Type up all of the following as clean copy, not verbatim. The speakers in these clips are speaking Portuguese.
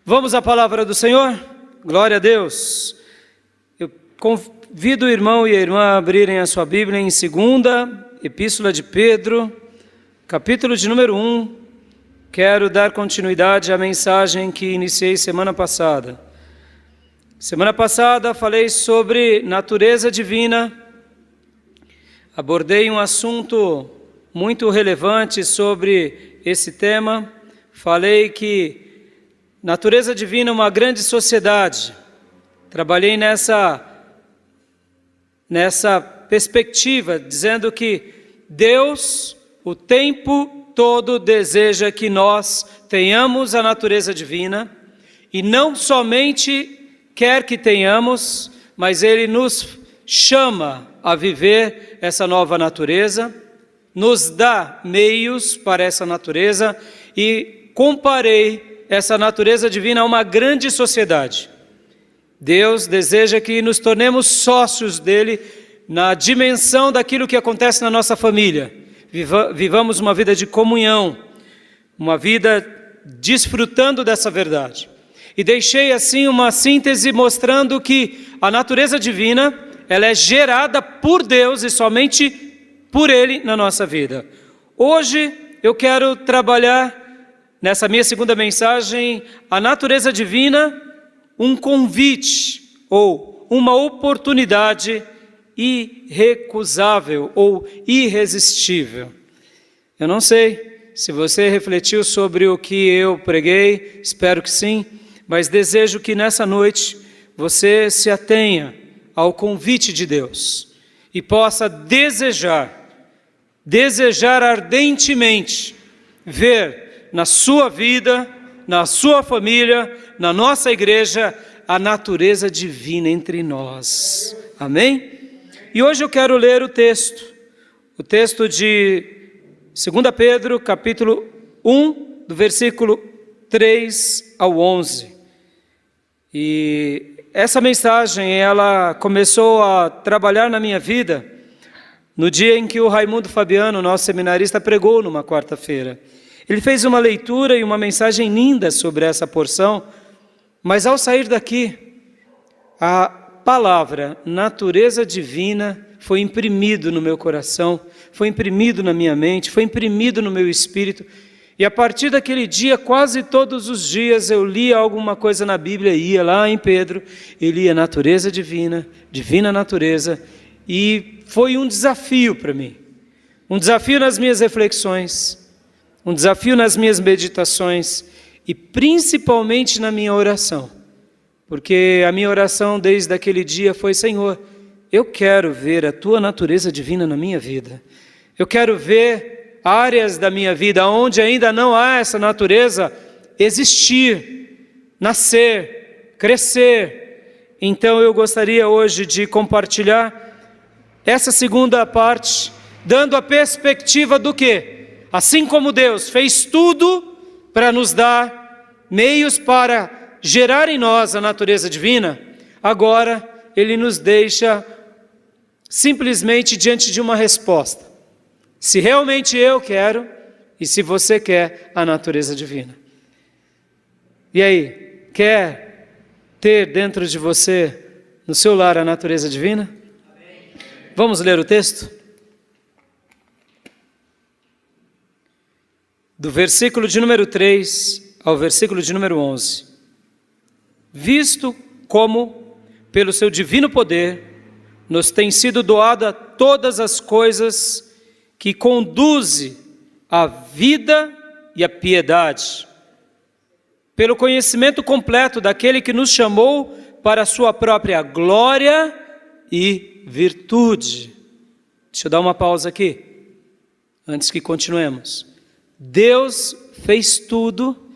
Vamos à palavra do Senhor? Glória a Deus. Eu convido o irmão e a irmã a abrirem a sua Bíblia em 2ª Epístola de Pedro, capítulo de número 1. Quero dar continuidade à mensagem que iniciei semana passada. Semana passada falei sobre natureza divina, abordei um assunto muito relevante sobre esse tema. Falei que natureza divina é uma grande sociedade. Trabalhei nessa perspectiva, dizendo que Deus, o tempo todo, deseja que nós tenhamos a natureza divina, e não somente quer que tenhamos, mas Ele nos chama a viver essa nova natureza, nos dá meios para essa natureza, e comparei essa natureza divina a uma grande sociedade. Deus deseja que nos tornemos sócios dele na dimensão daquilo que acontece na nossa família. Vivamos uma vida de comunhão, uma vida desfrutando dessa verdade. E deixei assim uma síntese mostrando que a natureza divina, ela é gerada por Deus e somente por Ele na nossa vida. Hoje eu quero trabalhar nessa minha segunda mensagem, a natureza divina, um convite ou uma oportunidade irrecusável ou irresistível. Eu não sei se você refletiu sobre o que eu preguei, espero que sim, mas desejo que nessa noite você se atenha ao convite de Deus e possa desejar ardentemente ver na sua vida, na sua família, na nossa igreja, a natureza divina entre nós. Amém? E hoje eu quero ler o texto de 2 Pedro, capítulo 1, do versículo 3 ao 11. E essa mensagem, ela começou a trabalhar na minha vida no dia em que o Raimundo Fabiano, nosso seminarista, pregou numa quarta-feira. Ele fez uma leitura e uma mensagem linda sobre essa porção, mas ao sair daqui, a palavra natureza divina foi imprimido no meu coração, foi imprimido na minha mente, foi imprimido no meu espírito, e a partir daquele dia, quase todos os dias, eu lia alguma coisa na Bíblia, ia lá em Pedro, e lia natureza divina, divina natureza, e foi um desafio para mim, um desafio nas minhas reflexões, um desafio nas minhas meditações e principalmente na minha oração, porque a minha oração desde aquele dia foi: Senhor, eu quero ver a Tua natureza divina na minha vida, eu quero ver áreas da minha vida onde ainda não há essa natureza existir, nascer, crescer. Então eu gostaria hoje de compartilhar essa segunda parte, dando a perspectiva do quê? Assim como Deus fez tudo para nos dar meios para gerar em nós a natureza divina, agora Ele nos deixa simplesmente diante de uma resposta. Se realmente eu quero e se você quer a natureza divina. E aí, quer ter dentro de você, no seu lar, a natureza divina? Vamos ler o texto? Do versículo de número 3 ao versículo de número 11. Visto como, pelo seu divino poder, nos tem sido doada todas as coisas que conduzem à vida e à piedade, pelo conhecimento completo daquele que nos chamou para a sua própria glória e virtude. Deixa eu dar uma pausa aqui, antes que continuemos. Deus fez tudo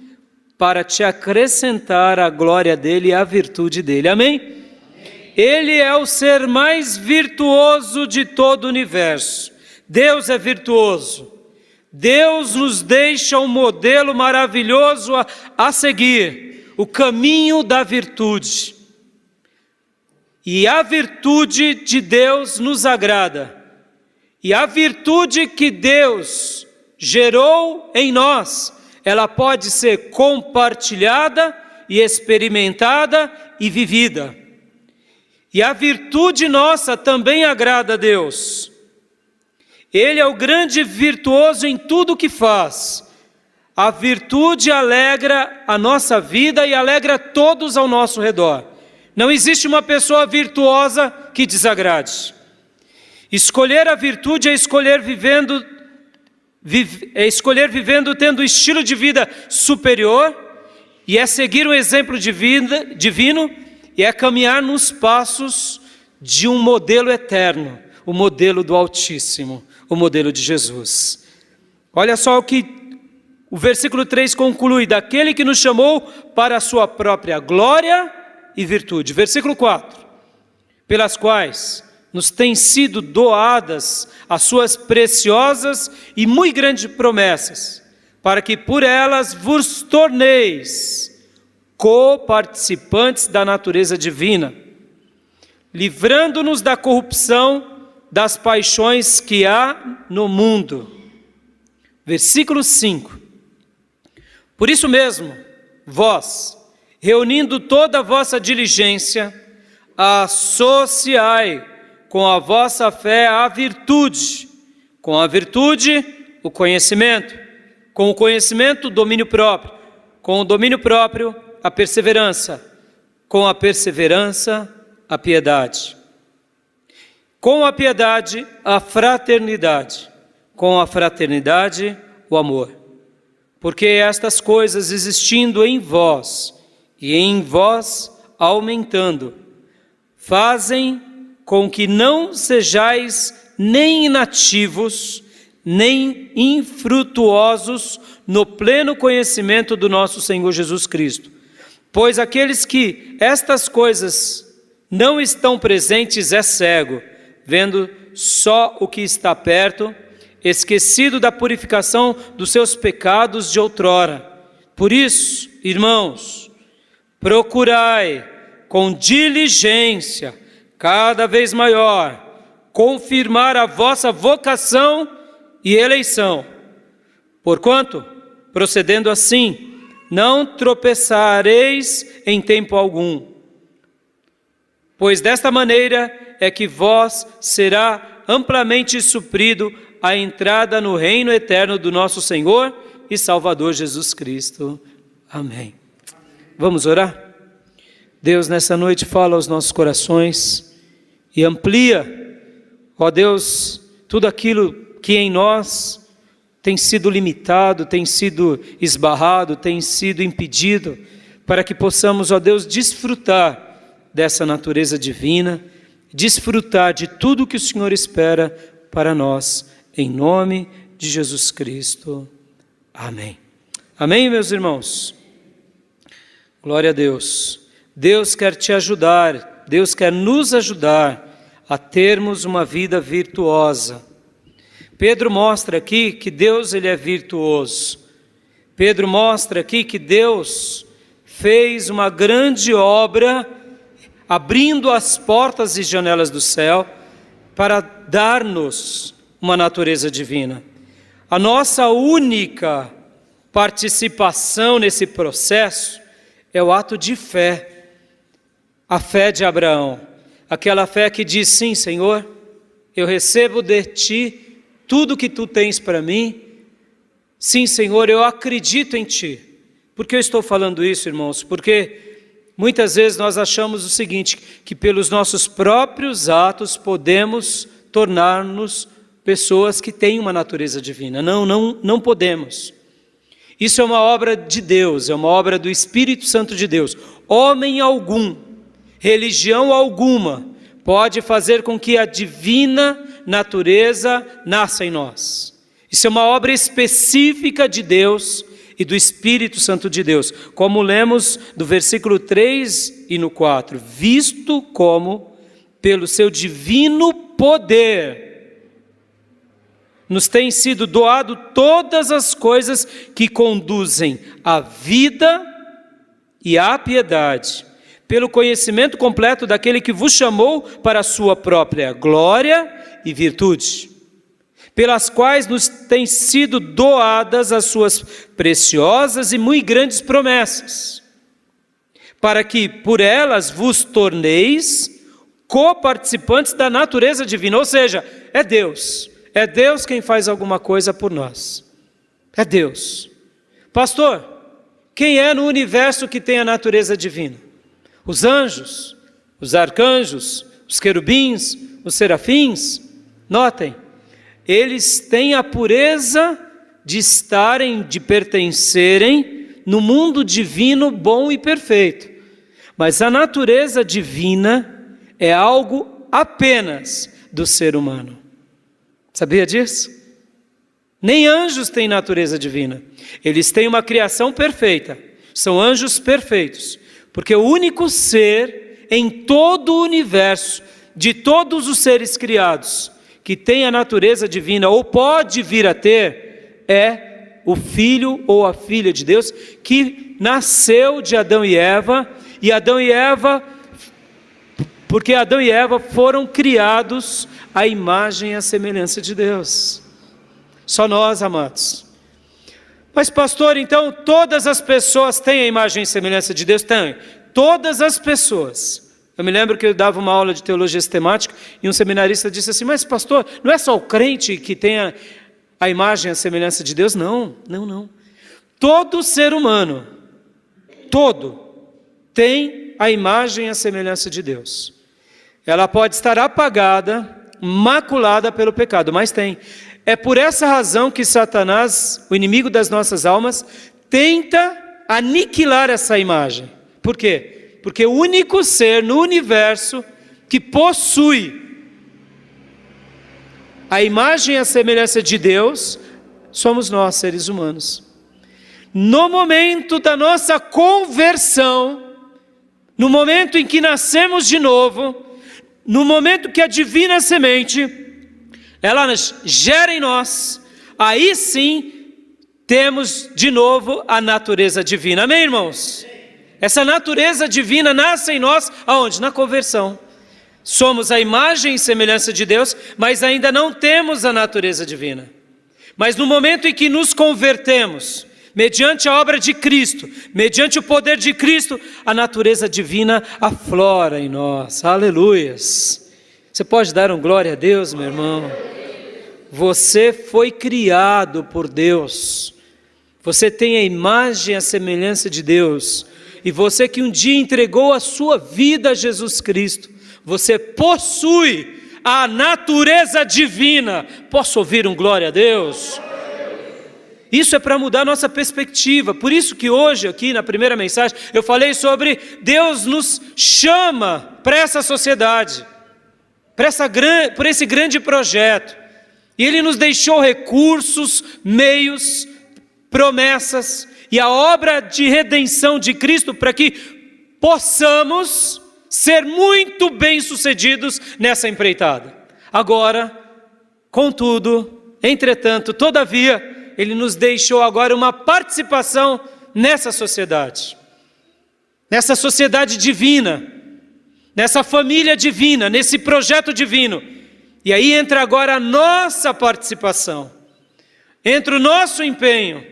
para te acrescentar a glória dele e a virtude dele. Amém? Amém? Ele é o ser mais virtuoso de todo o universo. Deus é virtuoso. Deus nos deixa um modelo maravilhoso a seguir, o caminho da virtude. E a virtude de Deus nos agrada. E a virtude que Deus gerou em nós, ela pode ser compartilhada e experimentada e vivida. E a virtude nossa também agrada a Deus. Ele é o grande virtuoso em tudo o que faz. A virtude alegra a nossa vida e alegra todos ao nosso redor. Não existe uma pessoa virtuosa que desagrade. Escolher a virtude é escolher vivendo tendo um estilo de vida superior, e é seguir um exemplo divino, e é caminhar nos passos de um modelo eterno, o modelo do Altíssimo, o modelo de Jesus. Olha só o que o versículo 3 conclui: daquele que nos chamou para a sua própria glória e virtude. Versículo 4: pelas quais nos têm sido doadas as suas preciosas e muito grandes promessas, para que por elas vos torneis co-participantes da natureza divina, livrando-nos da corrupção das paixões que há no mundo. Versículo 5: por isso mesmo, vós, reunindo toda a vossa diligência, associai com a vossa fé a virtude, com a virtude o conhecimento, com o conhecimento o domínio próprio, com o domínio próprio a perseverança, com a perseverança a piedade, com a piedade a fraternidade, com a fraternidade o amor. Porque estas coisas existindo em vós e em vós aumentando, fazem com que não sejais nem inativos, nem infrutuosos no pleno conhecimento do nosso Senhor Jesus Cristo. Pois aqueles que estas coisas não estão presentes é cego, vendo só o que está perto, esquecido da purificação dos seus pecados de outrora. Por isso, irmãos, procurai com diligência, cada vez maior, confirmar a vossa vocação e eleição. Porquanto, procedendo assim, não tropeçareis em tempo algum. Pois desta maneira é que vós será amplamente suprido a entrada no reino eterno do nosso Senhor e Salvador Jesus Cristo. Amém. Vamos orar? Deus, nessa noite fala aos nossos corações e amplia, ó Deus, tudo aquilo que em nós tem sido limitado, tem sido esbarrado, tem sido impedido, para que possamos, ó Deus, desfrutar dessa natureza divina, desfrutar de tudo que o Senhor espera para nós, em nome de Jesus Cristo. Amém. Amém, meus irmãos? Glória a Deus. Deus quer te ajudar, Deus quer nos ajudar a termos uma vida virtuosa. Pedro mostra aqui que Deus ele é virtuoso. Pedro mostra aqui que Deus fez uma grande obra, abrindo as portas e janelas do céu para dar-nos uma natureza divina. A nossa única participação nesse processo é o ato de fé. A fé de Abraão, aquela fé que diz: sim, Senhor, eu recebo de Ti tudo que Tu tens para mim. Sim, Senhor, eu acredito em Ti. Por que eu estou falando isso, irmãos? Porque muitas vezes nós achamos o seguinte, que pelos nossos próprios atos podemos tornar-nos pessoas que têm uma natureza divina. Não podemos. Isso é uma obra de Deus, é uma obra do Espírito Santo de Deus. Homem algum, religião alguma, pode fazer com que a divina natureza nasça em nós. Isso é uma obra específica de Deus e do Espírito Santo de Deus. Como lemos do versículo 3 e no 4, visto como, pelo seu divino poder, nos têm sido doado todas as coisas que conduzem à vida e à piedade, pelo conhecimento completo daquele que vos chamou para a sua própria glória e virtude, pelas quais nos têm sido doadas as suas preciosas e muito grandes promessas. para que por elas vos torneis coparticipantes da natureza divina. Ou seja, é Deus quem faz alguma coisa por nós. É Deus. Pastor, quem é no universo que tem a natureza divina? Os anjos, os arcanjos, os querubins, os serafins? Notem, eles têm a pureza de estarem, de pertencerem no mundo divino bom e perfeito. Mas a natureza divina é algo apenas do ser humano. Sabia disso? Nem anjos têm natureza divina. Eles têm uma criação perfeita. São anjos perfeitos. Porque o único ser em todo o universo, de todos os seres criados, que tem a natureza divina ou pode vir a ter, é o filho ou a filha de Deus, que nasceu de Adão e Eva, porque Adão e Eva foram criados à imagem e à semelhança de Deus. Só nós, amados. Mas pastor, então todas as pessoas têm a imagem e semelhança de Deus? Tem. Todas as pessoas. Eu me lembro que eu dava uma aula de teologia sistemática e um seminarista disse assim, mas pastor, não é só o crente que tem a imagem e a semelhança de Deus? Não. Todo ser humano, tem a imagem e a semelhança de Deus. Ela pode estar apagada, maculada pelo pecado, mas tem. É por essa razão que Satanás, o inimigo das nossas almas, tenta aniquilar essa imagem. Por quê? Porque o único ser no universo que possui a imagem e a semelhança de Deus, somos nós, seres humanos. No momento da nossa conversão, no momento em que nascemos de novo, no momento que a divina semente, ela gera em nós, aí sim, temos de novo a natureza divina. Amém, irmãos? Essa natureza divina nasce em nós, aonde? Na conversão. Somos a imagem e semelhança de Deus, mas ainda não temos a natureza divina. Mas no momento em que nos convertemos, mediante a obra de Cristo, mediante o poder de Cristo, a natureza divina aflora em nós. Aleluias! Você pode dar um glória a Deus, meu irmão? Você foi criado por Deus. Você tem a imagem e a semelhança de Deus. E você que um dia entregou a sua vida a Jesus Cristo, você possui a natureza divina. Posso ouvir um glória a Deus? Isso é para mudar a nossa perspectiva. Por isso que hoje, aqui na primeira mensagem, eu falei sobre Deus nos chama para essa sociedade, por esse grande projeto. E Ele nos deixou recursos, meios, promessas e a obra de redenção de Cristo para que possamos ser muito bem-sucedidos nessa empreitada. Agora, contudo, entretanto, todavia, Ele nos deixou agora uma participação nessa sociedade divina, nessa família divina, nesse projeto divino. E aí entra agora a nossa participação, entra o nosso empenho.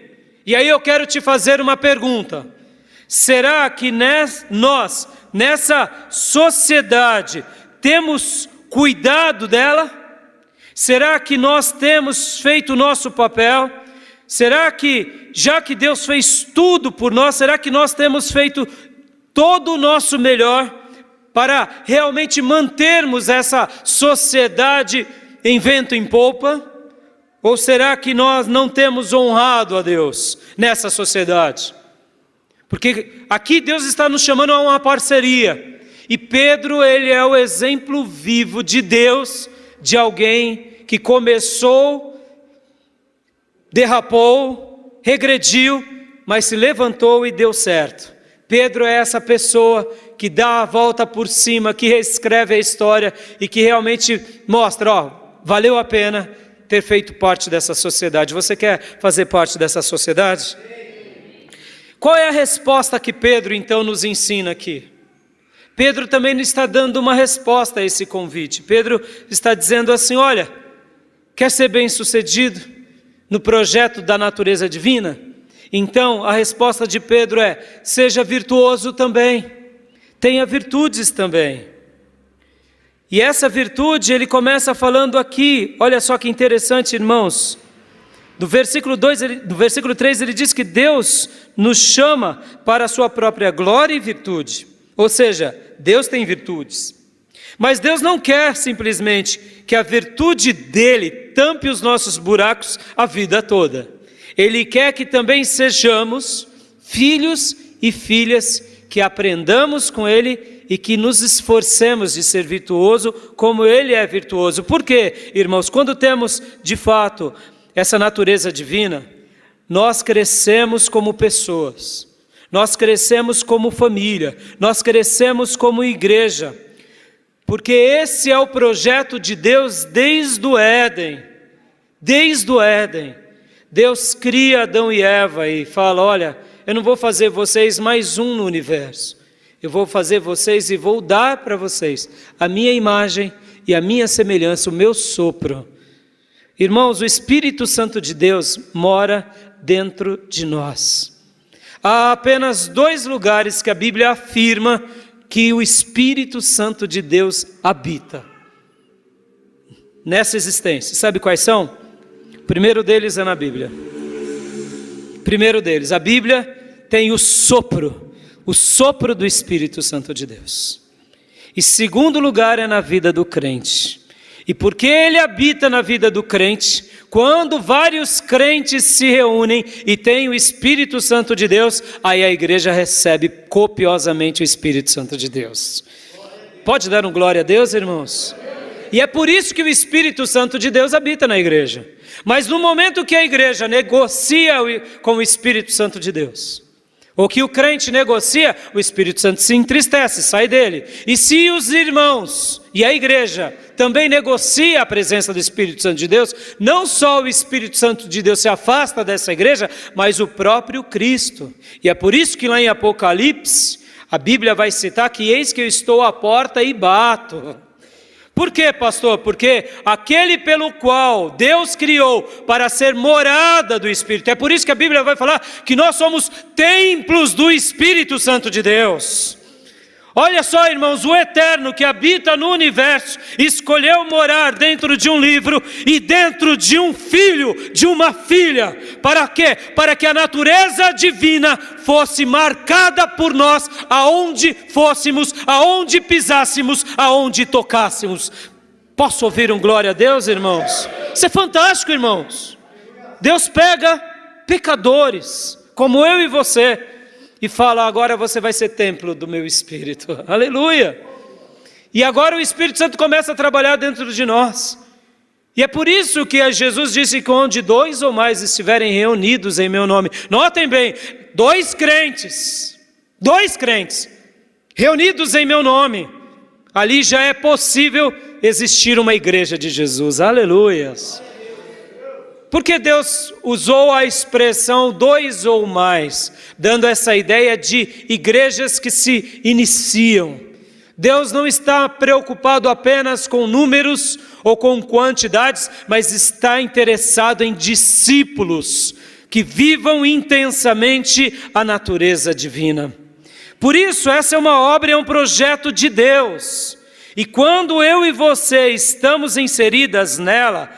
E aí eu quero te fazer uma pergunta: será que nós, nessa sociedade, temos cuidado dela? Será que nós temos feito o nosso papel? Será que, já que Deus fez tudo por nós, será que nós temos feito todo o nosso melhor para realmente mantermos essa sociedade em vento em popa? Ou será que nós não temos honrado a Deus nessa sociedade? Porque aqui Deus está nos chamando a uma parceria. E Pedro, ele é o exemplo vivo de Deus, de alguém que começou, derrapou, regrediu, mas se levantou e deu certo. Pedro é essa pessoa que dá a volta por cima, que reescreve a história e que realmente mostra, valeu a pena ter feito parte dessa sociedade. Você quer fazer parte dessa sociedade? Qual é a resposta que Pedro então nos ensina aqui? Pedro também está dando uma resposta a esse convite. Pedro está dizendo assim, olha, quer ser bem-sucedido no projeto da natureza divina? Então a resposta de Pedro é, seja virtuoso também. tenha virtudes também. E essa virtude ele começa falando aqui, olha só que interessante, irmãos. Do versículo 3 ele diz que Deus nos chama para a sua própria glória e virtude. Ou seja, Deus tem virtudes. Mas Deus não quer simplesmente que a virtude dele tampe os nossos buracos a vida toda. Ele quer que também sejamos filhos e filhas, que aprendamos com ele e que nos esforcemos de ser virtuoso como ele é virtuoso. Por quê, irmãos? Quando temos, de fato, essa natureza divina, nós crescemos como pessoas, nós crescemos como família, nós crescemos como igreja, porque esse é o projeto de Deus desde o Éden. Desde o Éden, Deus cria Adão e Eva e fala: olha, eu não vou fazer vocês mais um no universo, eu vou fazer vocês e vou dar para vocês a minha imagem e a minha semelhança, o meu sopro. Irmãos, o Espírito Santo de Deus mora dentro de nós. Há apenas 2 lugares que a Bíblia afirma que o Espírito Santo de Deus habita nessa existência. Sabe quais são? O primeiro deles é na Bíblia. Primeiro deles, a Bíblia tem o sopro do Espírito Santo de Deus. E segundo lugar é na vida do crente. E porque ele habita na vida do crente, quando vários crentes se reúnem e têm o Espírito Santo de Deus, aí a igreja recebe copiosamente o Espírito Santo de Deus. Pode dar um glória a Deus, irmãos? E é por isso que o Espírito Santo de Deus habita na igreja. Mas no momento que a igreja negocia com o Espírito Santo de Deus, ou que o crente negocia, o Espírito Santo se entristece, sai dele. E se os irmãos e a igreja também negocia a presença do Espírito Santo de Deus, não só o Espírito Santo de Deus se afasta dessa igreja, mas o próprio Cristo. E é por isso que lá em Apocalipse, a Bíblia vai citar que eis que eu estou à porta e bato. Por quê, pastor? Porque aquele pelo qual Deus criou para ser morada do Espírito, é por isso que a Bíblia vai falar que nós somos templos do Espírito Santo de Deus. Olha só, irmãos, o Eterno que habita no universo escolheu morar dentro de um livro e dentro de um filho, de uma filha. Para quê? Para que a natureza divina fosse marcada por nós aonde fôssemos, aonde pisássemos, aonde tocássemos. Posso ouvir um glória a Deus, irmãos? Isso é fantástico, irmãos. Deus pega pecadores como eu e você e fala: agora você vai ser templo do meu Espírito. Aleluia! E agora o Espírito Santo começa a trabalhar dentro de nós. E é por isso que Jesus disse que onde 2 ou mais estiverem reunidos em meu nome. Notem bem, 2 crentes reunidos em meu nome. Ali já é possível existir uma igreja de Jesus. Aleluias! Porque Deus usou a expressão 2 ou mais, dando essa ideia de igrejas que se iniciam. Deus não está preocupado apenas com números ou com quantidades, mas está interessado em discípulos que vivam intensamente a natureza divina. Por isso, essa é uma obra, é um projeto de Deus. E quando eu e você estamos inseridas nela,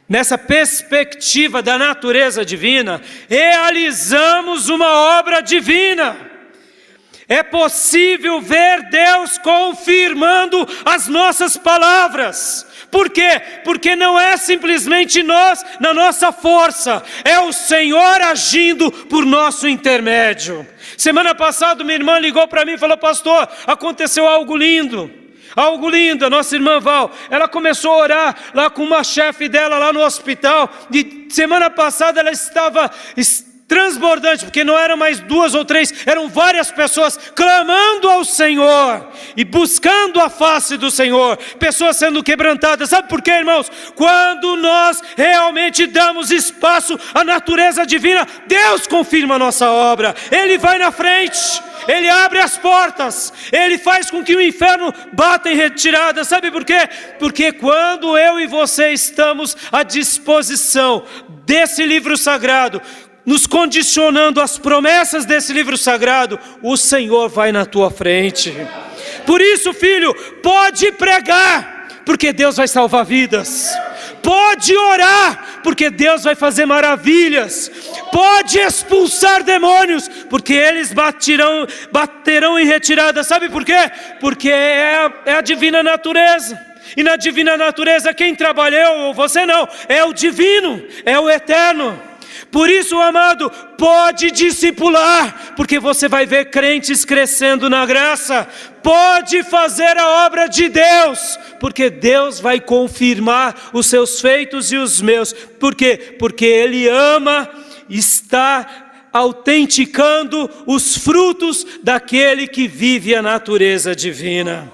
nessa perspectiva da natureza divina, realizamos uma obra divina. É possível ver Deus confirmando as nossas palavras. Por quê? Porque não é simplesmente nós, na nossa força, é o Senhor agindo por nosso intermédio. Semana passada minha irmã ligou para mim e falou: pastor, aconteceu algo lindo. Algo lindo, a nossa irmã Val, ela começou a orar lá com uma chefe dela lá no hospital, e semana passada ela estava transbordante, porque não eram mais 2 ou 3, eram várias pessoas clamando ao Senhor, e buscando a face do Senhor, pessoas sendo quebrantadas. Sabe por quê, irmãos? Quando nós realmente damos espaço à natureza divina, Deus confirma a nossa obra, Ele vai na frente, Ele abre as portas, Ele faz com que o inferno bata em retirada. Sabe por quê? Porque quando eu e você estamos à disposição desse livro sagrado, nos condicionando às promessas desse livro sagrado, o Senhor vai na tua frente. Por isso, filho, pode pregar, porque Deus vai salvar vidas. Pode orar, porque Deus vai fazer maravilhas. Pode expulsar demônios, porque eles baterão em retirada. Sabe por quê? Porque é a divina natureza. E na divina natureza quem trabalhou, você não, é o divino, é o eterno. Por isso, amado, pode discipular, porque você vai ver crentes crescendo na graça. Pode fazer a obra de Deus, porque Deus vai confirmar os seus feitos e os meus. Por quê? Porque Ele ama, está autenticando os frutos daquele que vive a natureza divina.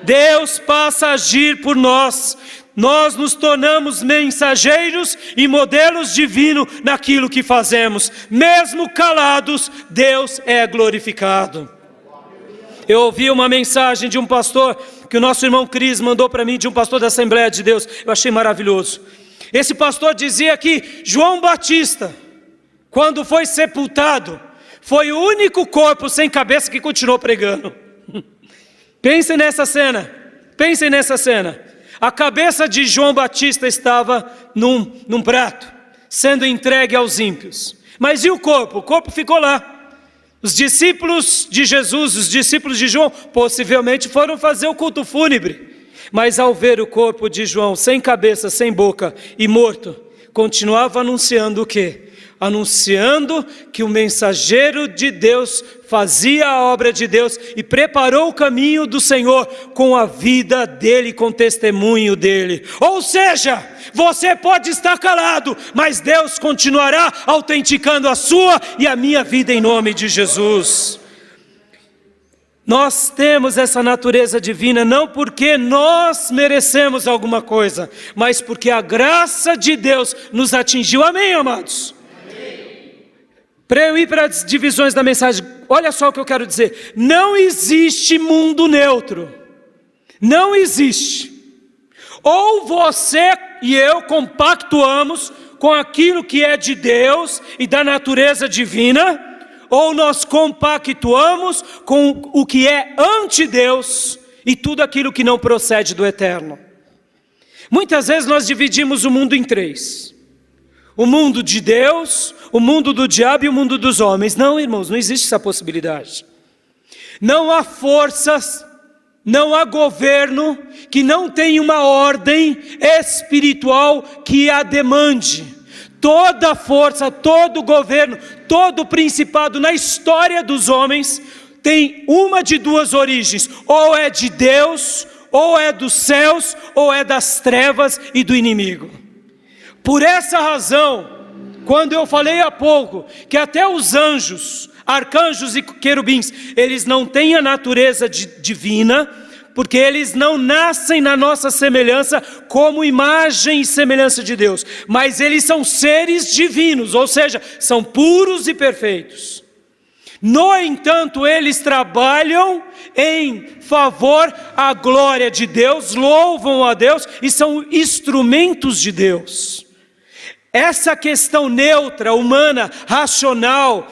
Deus passa a agir por nós. Nós nos tornamos mensageiros e modelos divinos naquilo que fazemos. Mesmo calados, Deus é glorificado. Eu ouvi uma mensagem de um pastor, que o nosso irmão Cris mandou para mim, de um pastor da Assembleia de Deus. Eu achei maravilhoso. Esse pastor dizia que João Batista, quando foi sepultado, foi o único corpo sem cabeça que continuou pregando. Pensem nessa cena, pensem nessa cena. A cabeça de João Batista estava num prato, sendo entregue aos ímpios. Mas e o corpo? O corpo ficou lá. Os discípulos de Jesus, os discípulos de João, possivelmente foram fazer o culto fúnebre. Mas ao ver o corpo de João sem cabeça, sem boca e morto, continuava anunciando o quê? Anunciando que o mensageiro de Deus fazia a obra de Deus e preparou o caminho do Senhor com a vida dele, com o testemunho dele. Ou seja, você pode estar calado, mas Deus continuará autenticando a sua e a minha vida em nome de Jesus. Nós temos essa natureza divina não porque nós merecemos alguma coisa, mas porque a graça de Deus nos atingiu. Amém, amados? Para eu ir para as divisões da mensagem, olha só o que eu quero dizer. Não existe mundo neutro. Não existe. Ou você e eu compactuamos com aquilo que é de Deus e da natureza divina, ou nós compactuamos com o que é anti-Deus e tudo aquilo que não procede do eterno. Muitas vezes nós dividimos o mundo em três. O mundo de Deus, o mundo do diabo e o mundo dos homens. Não, irmãos, não existe essa possibilidade. Não há forças, não há governo que não tenha uma ordem espiritual que a demande. Toda força, todo governo, todo principado na história dos homens tem uma de duas origens: ou é de Deus, ou é dos céus, ou é das trevas e do inimigo. Por essa razão, quando eu falei há pouco que até os anjos, arcanjos e querubins, eles não têm a natureza divina, porque eles não nascem na nossa semelhança como imagem e semelhança de Deus, mas eles são seres divinos, ou seja, são puros e perfeitos. No entanto, eles trabalham em favor à glória de Deus, louvam a Deus e são instrumentos de Deus. Essa questão neutra, humana, racional,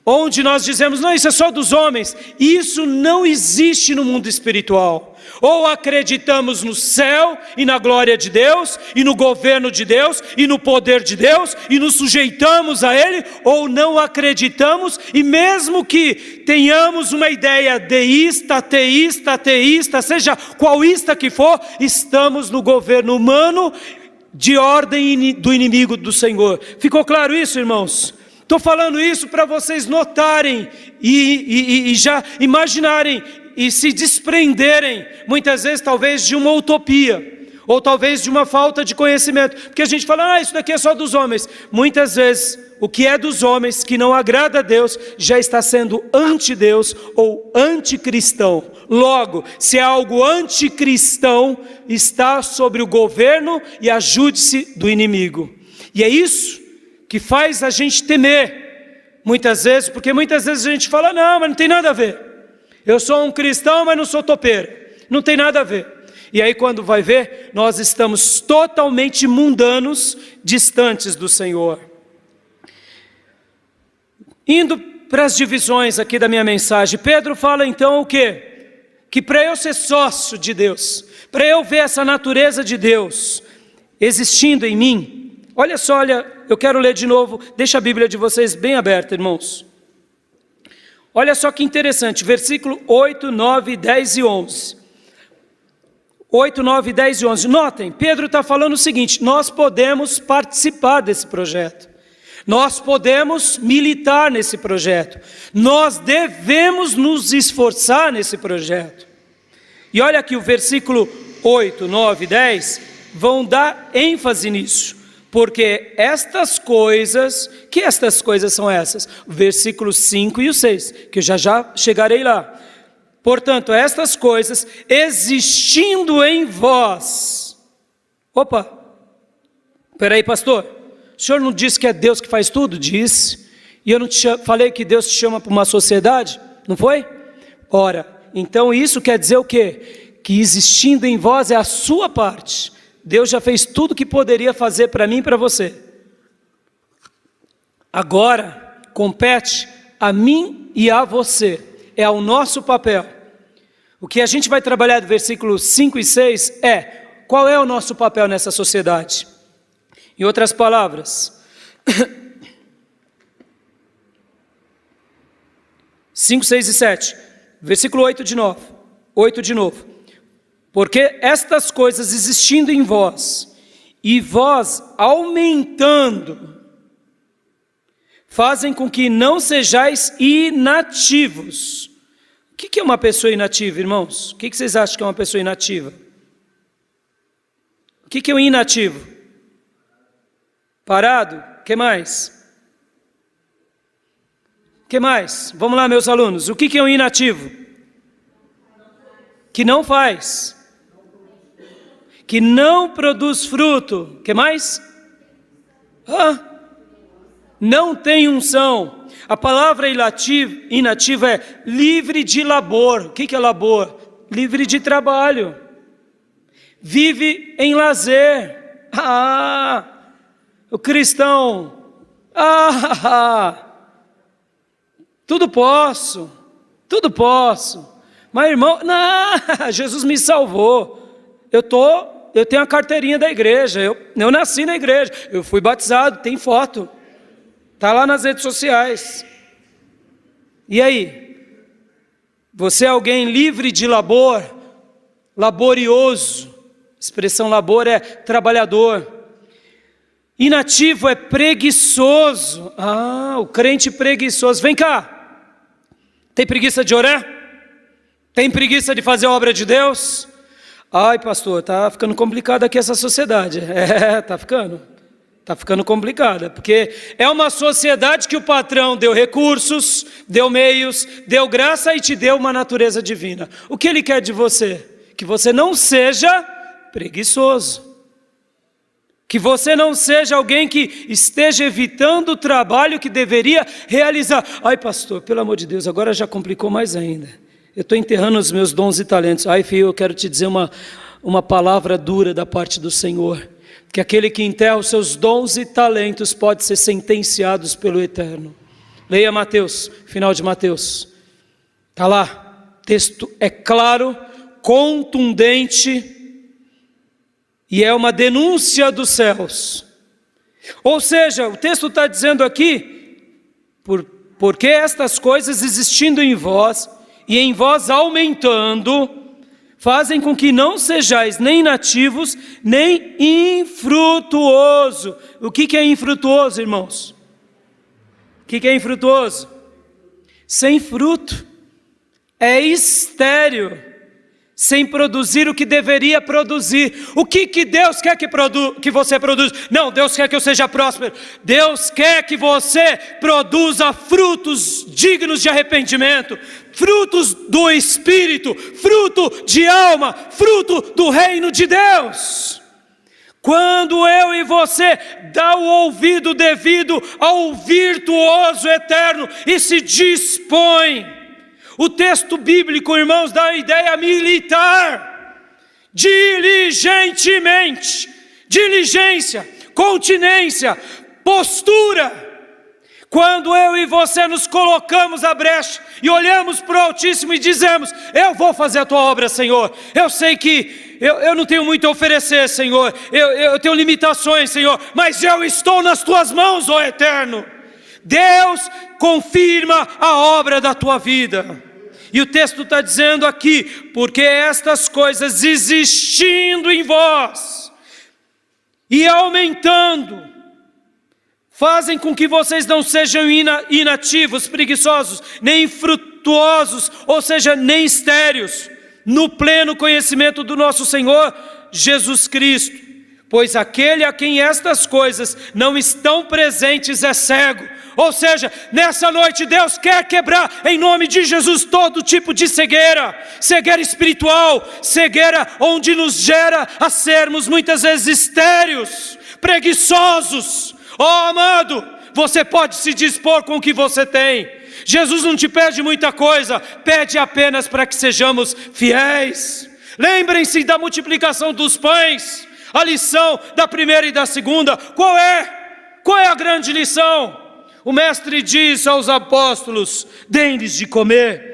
onde nós dizemos, não, isso é só dos homens, isso não existe no mundo espiritual. Ou acreditamos no céu e na glória de Deus, e no governo de Deus, e no poder de Deus, e nos sujeitamos a Ele, ou não acreditamos, e mesmo que tenhamos uma ideia deísta, ateísta, seja qualista que for, estamos no governo humano, de ordem do inimigo do Senhor. Ficou claro isso, irmãos? Estou falando isso para vocês notarem e já imaginarem e se desprenderem, muitas vezes talvez de uma utopia, ou talvez de uma falta de conhecimento, porque a gente fala, isso daqui é só dos homens. Muitas vezes o que é dos homens, que não agrada a Deus, já está sendo anti-Deus ou anticristão. Logo, se é algo anticristão, está sobre o governo e ajude-se do inimigo. E é isso que faz a gente temer, muitas vezes, porque muitas vezes a gente fala, não, mas não tem nada a ver. Eu sou um cristão, mas não sou topeiro. Não tem nada a ver. E aí quando vai ver, nós estamos totalmente mundanos, distantes do Senhor. Indo para as divisões aqui da minha mensagem, Pedro fala então o quê? Que para eu ser sócio de Deus, para eu ver essa natureza de Deus existindo em mim, olha só, eu quero ler de novo, deixa a Bíblia de vocês bem aberta, irmãos. Olha só que interessante, versículo 8, 9, 10 e 11. 8, 9, 10 e 11. Notem, Pedro está falando o seguinte: nós podemos participar desse projeto. Nós podemos militar nesse projeto. Nós devemos nos esforçar nesse projeto. E olha aqui o versículo 8, 9 e 10 vão dar ênfase nisso. Porque estas coisas, que estas coisas são essas? Versículos 5 e o 6, que eu já chegarei lá. Portanto, estas coisas existindo em vós. Opa, peraí pastor, o senhor não disse que é Deus que faz tudo? Disse. E eu não falei que Deus te chama para uma sociedade? Não foi? Ora, então isso quer dizer o quê? Que existindo em vós é a sua parte. Deus já fez tudo o que poderia fazer para mim e para você. Agora, compete a mim e a você. É o nosso papel. O que a gente vai trabalhar do versículo 5 e 6 é: qual é o nosso papel nessa sociedade? Em outras palavras, 5, 6 e 7, versículo 8 de novo. Porque estas coisas existindo em vós, e vós aumentando, fazem com que não sejais inativos. O que é uma pessoa inativa, irmãos? O que vocês acham que é uma pessoa inativa? O que é um inativo? Parado? O que mais? O que mais? Vamos lá, meus alunos. O que é um inativo? Que não faz. Que não produz fruto. O que mais? Não tem unção. A palavra inativa é livre de labor. O que é labor? Livre de trabalho. Vive em lazer. O cristão, tudo posso, mas irmão, não, Jesus me salvou, eu tenho a carteirinha da igreja, eu nasci na igreja, eu fui batizado, tem foto, está lá nas redes sociais. E aí? Você é alguém livre de labor, laborioso, expressão labor é trabalhador. Inativo é preguiçoso. O crente preguiçoso. Vem cá. Tem preguiça de orar? Tem preguiça de fazer a obra de Deus? Ai, pastor, está ficando complicada aqui essa sociedade. Está ficando complicada, porque é uma sociedade que o patrão deu recursos, deu meios, deu graça e te deu uma natureza divina. O que ele quer de você? Que você não seja preguiçoso. Que você não seja alguém que esteja evitando o trabalho que deveria realizar. Ai, pastor, pelo amor de Deus, agora já complicou mais ainda. Eu estou enterrando os meus dons e talentos. Ai, filho, eu quero te dizer uma palavra dura da parte do Senhor. Que aquele que enterra os seus dons e talentos pode ser sentenciado pelo Eterno. Leia Mateus, final de Mateus. Está lá, texto é claro, contundente, e é uma denúncia dos céus. Ou seja, o texto está dizendo aqui, porque estas coisas existindo em vós, e em vós aumentando, fazem com que não sejais nem inativos, nem infrutuoso. O que é infrutuoso, irmãos? O que é infrutuoso? Sem fruto. É estéril. Sem produzir o que deveria produzir. O que Deus quer que você produza? Não, Deus quer que eu seja próspero. Deus quer que você produza frutos dignos de arrependimento, frutos do Espírito, fruto de alma, fruto do reino de Deus. Quando eu e você dá o ouvido devido ao virtuoso eterno e se dispõe. O texto bíblico, irmãos, dá a ideia militar. Diligentemente. Diligência, continência, postura. Quando eu e você nos colocamos à brecha e olhamos para o Altíssimo e dizemos: eu vou fazer a tua obra, Senhor. Eu sei que eu não tenho muito a oferecer, Senhor. Eu tenho limitações, Senhor. Mas eu estou nas tuas mãos, ó Eterno. Deus confirma a obra da tua vida. E o texto está dizendo aqui: porque estas coisas existindo em vós e aumentando, fazem com que vocês não sejam inativos, preguiçosos, nem infrutuosos, ou seja, nem estéreos, no pleno conhecimento do nosso Senhor Jesus Cristo. Pois aquele a quem estas coisas não estão presentes é cego. Ou seja, nessa noite Deus quer quebrar em nome de Jesus todo tipo de cegueira, cegueira espiritual, cegueira onde nos gera a sermos muitas vezes estéreos, preguiçosos. Amado, você pode se dispor com o que você tem. Jesus não te pede muita coisa, pede apenas para que sejamos fiéis. Lembrem-se da multiplicação dos pães, a lição da primeira e da segunda. Qual é a grande lição? O mestre disse aos apóstolos: deem-lhes de comer.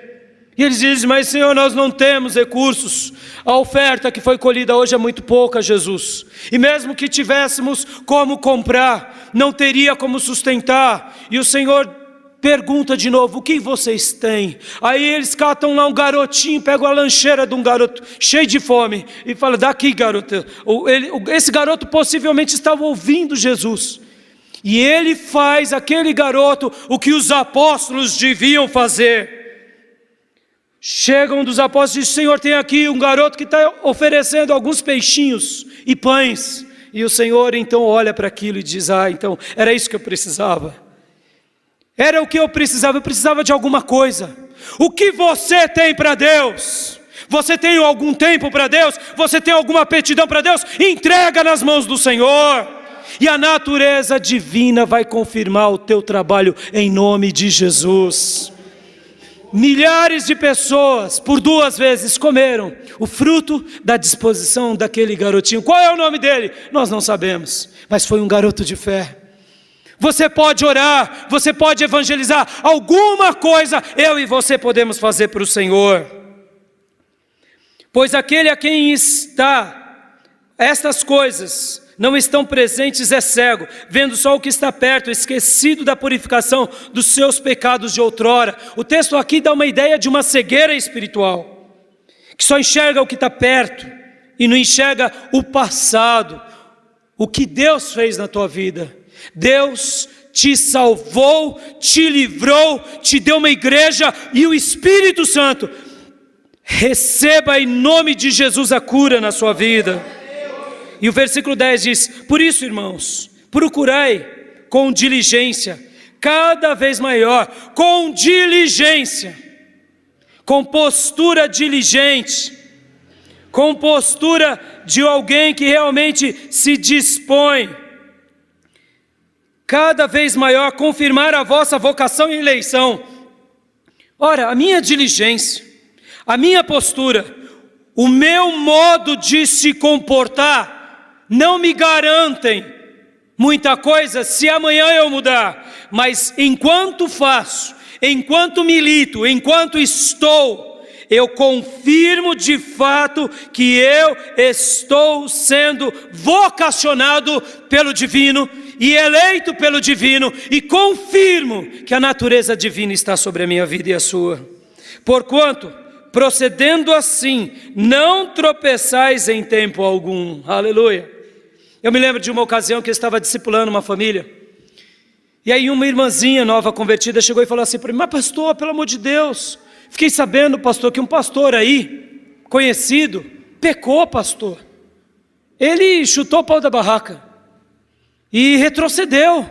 E eles dizem: mas Senhor, nós não temos recursos. A oferta que foi colhida hoje é muito pouca, Jesus. E mesmo que tivéssemos como comprar, não teria como sustentar. E o Senhor pergunta de novo: o que vocês têm? Aí eles catam lá um garotinho, pegam a lancheira de um garoto cheio de fome e falam: daqui, garoto. Esse garoto possivelmente estava ouvindo Jesus. E ele faz aquele garoto o que os apóstolos deviam fazer. Chegam um dos apóstolos e dizem: Senhor, tem aqui um garoto que está oferecendo alguns peixinhos e pães. E o Senhor então olha para aquilo e diz: então era isso que eu precisava. Era o que eu precisava de alguma coisa. O que você tem para Deus? Você tem algum tempo para Deus? Você tem alguma aptidão para Deus? Entrega nas mãos do Senhor. E a natureza divina vai confirmar o teu trabalho em nome de Jesus. Milhares de pessoas por 2 vezes comeram o fruto da disposição daquele garotinho. Qual é o nome dele? Nós não sabemos, mas foi um garoto de fé. Você pode orar, você pode evangelizar, alguma coisa eu e você podemos fazer para o Senhor. Pois aquele a quem está estas coisas não estão presentes é cego, vendo só o que está perto, esquecido da purificação dos seus pecados de outrora. O texto aqui dá uma ideia de uma cegueira espiritual, que só enxerga o que está perto e não enxerga o passado, o que Deus fez na tua vida. Deus te salvou, te livrou, te deu uma igreja e o Espírito Santo. Receba em nome de Jesus a cura na sua vida. E o versículo 10 diz: por isso, irmãos, procurai com diligência, cada vez maior, com diligência, com postura diligente, com postura de alguém que realmente se dispõe, cada vez maior, confirmar a vossa vocação e eleição. Ora, a minha diligência, a minha postura, o meu modo de se comportar, não me garantem muita coisa se amanhã eu mudar, mas enquanto faço, enquanto milito, enquanto estou, eu confirmo de fato que eu estou sendo vocacionado pelo divino e eleito pelo divino, e confirmo que a natureza divina está sobre a minha vida e a sua. Porquanto, procedendo assim, não tropeçais em tempo algum. Aleluia. Eu me lembro de uma ocasião que eu estava discipulando uma família, e aí uma irmãzinha nova convertida chegou e falou assim para mim: mas pastor, pelo amor de Deus, fiquei sabendo, pastor, que um pastor aí, conhecido, pecou, pastor. Ele chutou o pau da barraca e retrocedeu.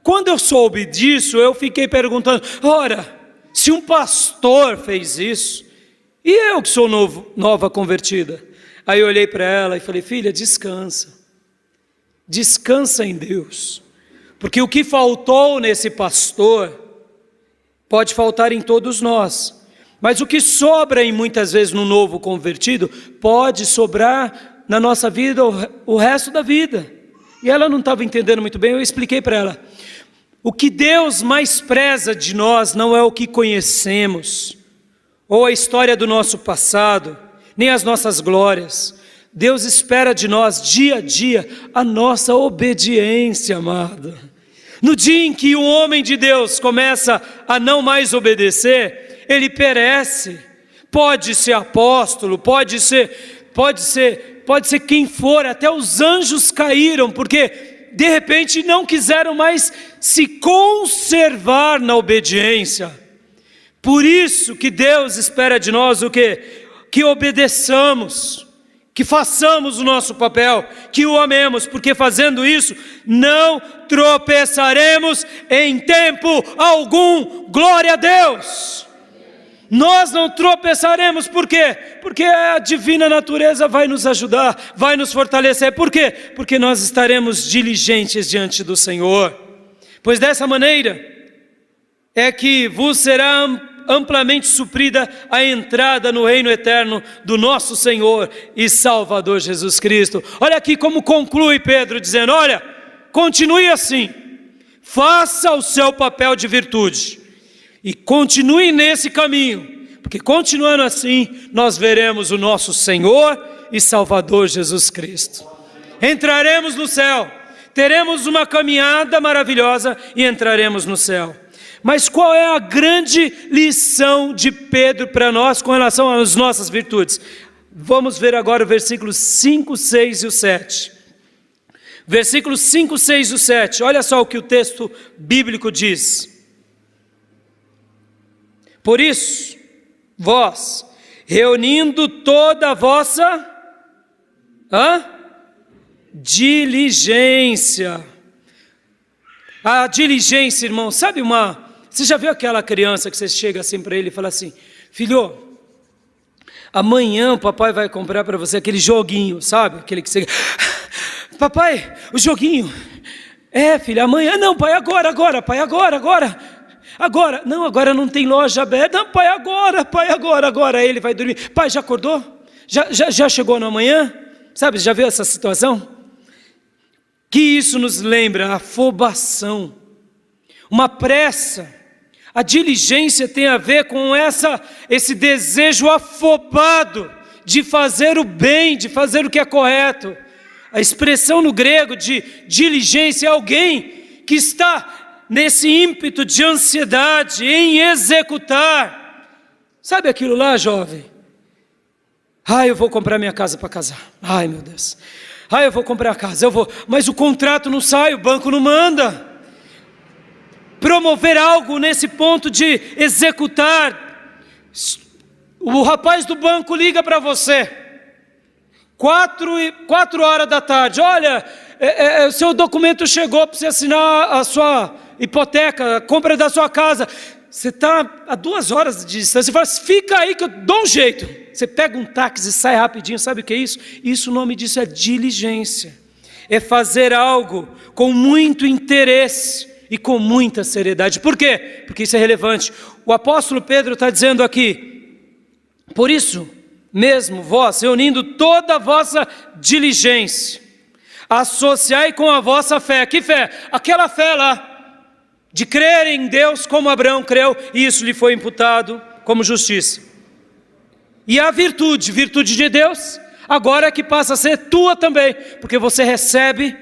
Quando eu soube disso, eu fiquei perguntando: ora, se um pastor fez isso, e eu que sou nova convertida? Aí eu olhei para ela e falei: filha, descansa. Descansa em Deus. Porque o que faltou nesse pastor, pode faltar em todos nós. Mas o que sobra em muitas vezes no novo convertido, pode sobrar na nossa vida o resto da vida. E ela não estava entendendo muito bem, eu expliquei para ela: O que Deus mais preza de nós não é o que conhecemos, ou a história do nosso passado, nem as nossas glórias. Deus espera de nós, dia a dia, a nossa obediência, amado. No dia em que o homem de Deus começa a não mais obedecer, ele perece. Pode ser apóstolo, pode ser quem for, até os anjos caíram, porque de repente não quiseram mais se conservar na obediência. Por isso que Deus espera de nós o quê? Que obedeçamos, que façamos o nosso papel, que o amemos, porque fazendo isso não tropeçaremos em tempo algum. Glória a Deus! Nós não tropeçaremos, por quê? Porque a divina natureza vai nos ajudar, vai nos fortalecer. Por quê? Porque nós estaremos diligentes diante do Senhor. Pois dessa maneira é que vos será amplamente suprida a entrada no reino eterno do nosso Senhor e Salvador Jesus Cristo. Olha aqui como conclui Pedro, dizendo: olha, continue assim, faça o seu papel de virtude e continue nesse caminho, porque continuando assim, nós veremos o nosso Senhor e Salvador Jesus Cristo. Entraremos no céu, teremos uma caminhada maravilhosa e entraremos no céu. Mas qual é a grande lição de Pedro para nós com relação às nossas virtudes? Vamos ver agora o versículos 5, 6 e o 7. Versículos 5, 6 e 7, olha só o que o texto bíblico diz. Por isso, vós, reunindo toda a vossa diligência. A diligência, irmão, sabe você já viu aquela criança que você chega assim para ele e fala assim: filho, amanhã o papai vai comprar para você aquele joguinho, sabe? Aquele que você... Papai, o joguinho. É, filho, amanhã. Não, pai, agora, pai, agora. Agora, não, agora não tem loja aberta. Não, pai, agora. Aí ele vai dormir. Pai, já acordou? Já chegou no amanhã? Sabe, já viu essa situação? Que isso nos lembra a afobação, uma pressa. A diligência tem a ver com esse desejo afobado de fazer o bem, de fazer o que é correto. A expressão no grego de diligência é alguém que está nesse ímpeto de ansiedade em executar. Sabe aquilo lá, jovem? Eu vou comprar minha casa para casar. Ai, meu Deus. Eu vou comprar a casa, mas o contrato não sai, o banco não manda. Promover algo nesse ponto de executar. O rapaz do banco liga para você, 4 horas da tarde, olha, o seu documento chegou para você assinar a sua hipoteca, a compra da sua casa. Você está a 2 horas de distância, você fala, fica aí que eu dou um jeito. Você pega um táxi e sai rapidinho, sabe o que é isso? Isso, o nome disso é diligência. É fazer algo com muito interesse e com muita seriedade. Por quê? Porque isso é relevante. O apóstolo Pedro está dizendo aqui: por isso mesmo, vós, reunindo toda a vossa diligência, associai com a vossa fé. Que fé? Aquela fé lá, de crer em Deus como Abraão creu, e isso lhe foi imputado como justiça. E a virtude de Deus, agora é que passa a ser tua também, porque você recebe